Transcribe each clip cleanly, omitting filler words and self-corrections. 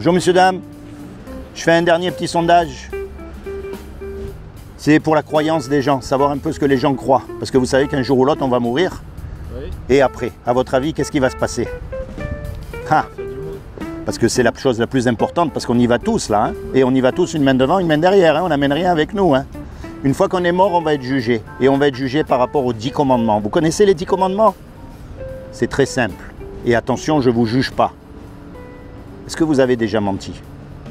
Bonjour messieurs, dames. Je fais un dernier petit sondage. C'est pour la croyance des gens, savoir un peu ce que les gens croient. Parce que vous savez qu'un jour ou l'autre, on va mourir. Oui. Et après, à votre avis, qu'est-ce qui va se passer? Ah. Parce que c'est la chose la plus importante, parce qu'on y va tous là. Hein. Et on y va tous une main devant, une main derrière. Hein. On n'amène rien avec nous. Hein. Une fois qu'on est mort, on va être jugé. Et on va être jugé par rapport aux 10 commandements. Vous connaissez les 10 commandements? C'est très simple. Et attention, je ne vous juge pas. Est-ce que vous avez déjà menti?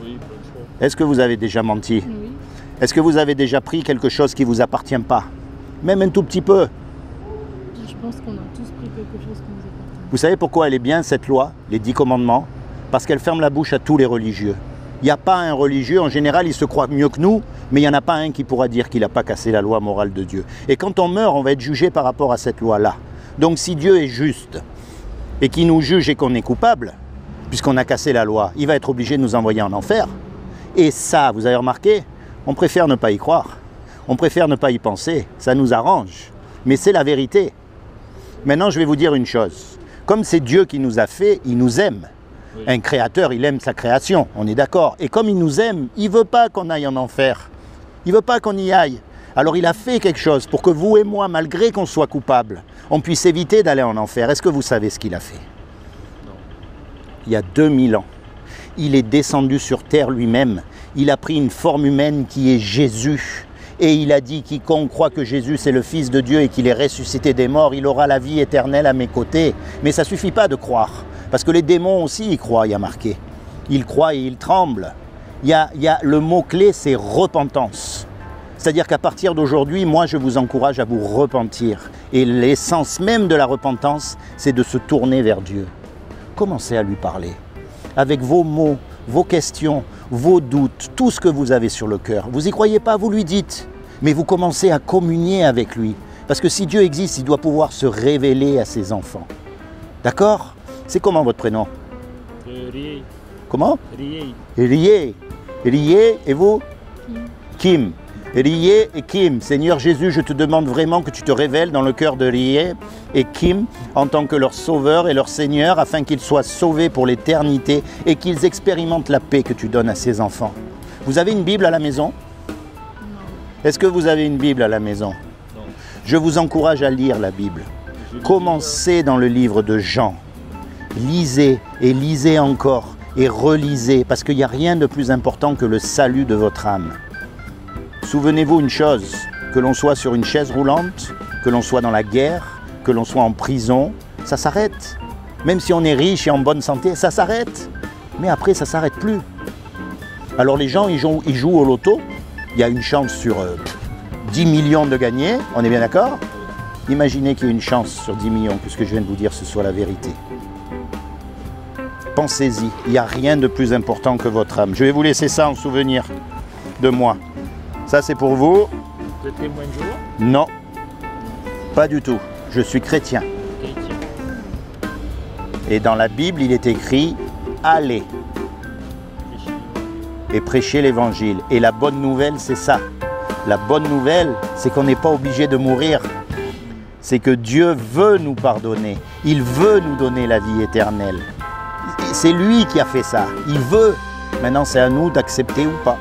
Oui, bonne fois. Est-ce que vous avez déjà menti? Oui. Est-ce que vous avez déjà pris quelque chose qui ne vous appartient pas? Même un tout petit peu. Je pense qu'on a tous pris quelque chose qui nous appartient. Vous savez pourquoi elle est bien cette loi, les 10 commandements? Parce qu'elle ferme la bouche à tous les religieux. Il n'y a pas un religieux, en général, il se croit mieux que nous, mais il n'y en a pas un qui pourra dire qu'il n'a pas cassé la loi morale de Dieu. Et quand on meurt, on va être jugé par rapport à cette loi-là. Donc si Dieu est juste et qu'il nous juge et qu'on est coupable, puisqu'on a cassé la loi, il va être obligé de nous envoyer en enfer. Et ça, vous avez remarqué, on préfère ne pas y croire. On préfère ne pas y penser. Ça nous arrange. Mais c'est la vérité. Maintenant, je vais vous dire une chose. Comme c'est Dieu qui nous a fait, il nous aime. Oui. Un créateur, il aime sa création. On est d'accord. Et comme il nous aime, il ne veut pas qu'on aille en enfer. Il ne veut pas qu'on y aille. Alors il a fait quelque chose pour que vous et moi, malgré qu'on soit coupables, on puisse éviter d'aller en enfer. Est-ce que vous savez ce qu'il a fait? Non. Il y a 2000 ans. Il est descendu sur terre lui-même. Il a pris une forme humaine qui est Jésus. Et il a dit, quiconque croit que Jésus c'est le Fils de Dieu et qu'il est ressuscité des morts, il aura la vie éternelle à mes côtés. Mais ça ne suffit pas de croire. Parce que les démons aussi y croient, il y a marqué. Ils croient et ils tremblent. Le mot-clé, c'est repentance. C'est-à-dire qu'à partir d'aujourd'hui, moi je vous encourage à vous repentir. Et l'essence même de la repentance, c'est de se tourner vers Dieu. Commencez à lui parler. Avec vos mots, vos questions, vos doutes, tout ce que vous avez sur le cœur. Vous n'y croyez pas, vous lui dites. Mais vous commencez à communier avec lui. Parce que si Dieu existe, il doit pouvoir se révéler à ses enfants. D'accord? C'est comment votre prénom? Rié. Comment? Rié. Rié. Rié et vous? Kim. Kim. Rié et Kim. Seigneur Jésus, je te demande vraiment que tu te révèles dans le cœur de Rié et Kim en tant que leur sauveur et leur Seigneur afin qu'ils soient sauvés pour l'éternité et qu'ils expérimentent la paix que tu donnes à ces enfants. Vous avez une Bible à la maison? Non. Est-ce que vous avez une Bible à la maison? Non. Je vous encourage à lire la Bible. Commencez dans le livre de Jean. Lisez et lisez encore et relisez parce qu'il n'y a rien de plus important que le salut de votre âme. Souvenez-vous une chose, que l'on soit sur une chaise roulante, que l'on soit dans la guerre, que l'on soit en prison, ça s'arrête. Même si on est riche et en bonne santé, ça s'arrête. Mais après, ça ne s'arrête plus. Alors les gens, ils jouent au loto. Il y a une chance sur 10 millions de gagner, on est bien d'accord? Imaginez qu'il y ait une chance sur 10 millions que ce que je viens de vous dire, ce soit la vérité. Pensez-y, il n'y a rien de plus important que votre âme. Je vais vous laisser ça en souvenir de moi. Ça, c'est pour vous. Vous êtes témoin de Jéhovah? Non, pas du tout. Je suis chrétien. Chrétien. Et dans la Bible, il est écrit « Allez et prêchez l'évangile ». Et la bonne nouvelle, c'est ça. La bonne nouvelle, c'est qu'on n'est pas obligé de mourir. C'est que Dieu veut nous pardonner. Il veut nous donner la vie éternelle. C'est lui qui a fait ça. Il veut. Maintenant, c'est à nous d'accepter ou pas.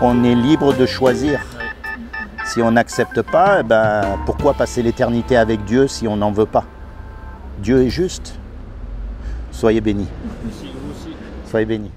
On est libre de choisir. Si on n'accepte pas, pourquoi passer l'éternité avec Dieu si on n'en veut pas? Dieu est juste. Soyez bénis. Vous aussi. Soyez bénis.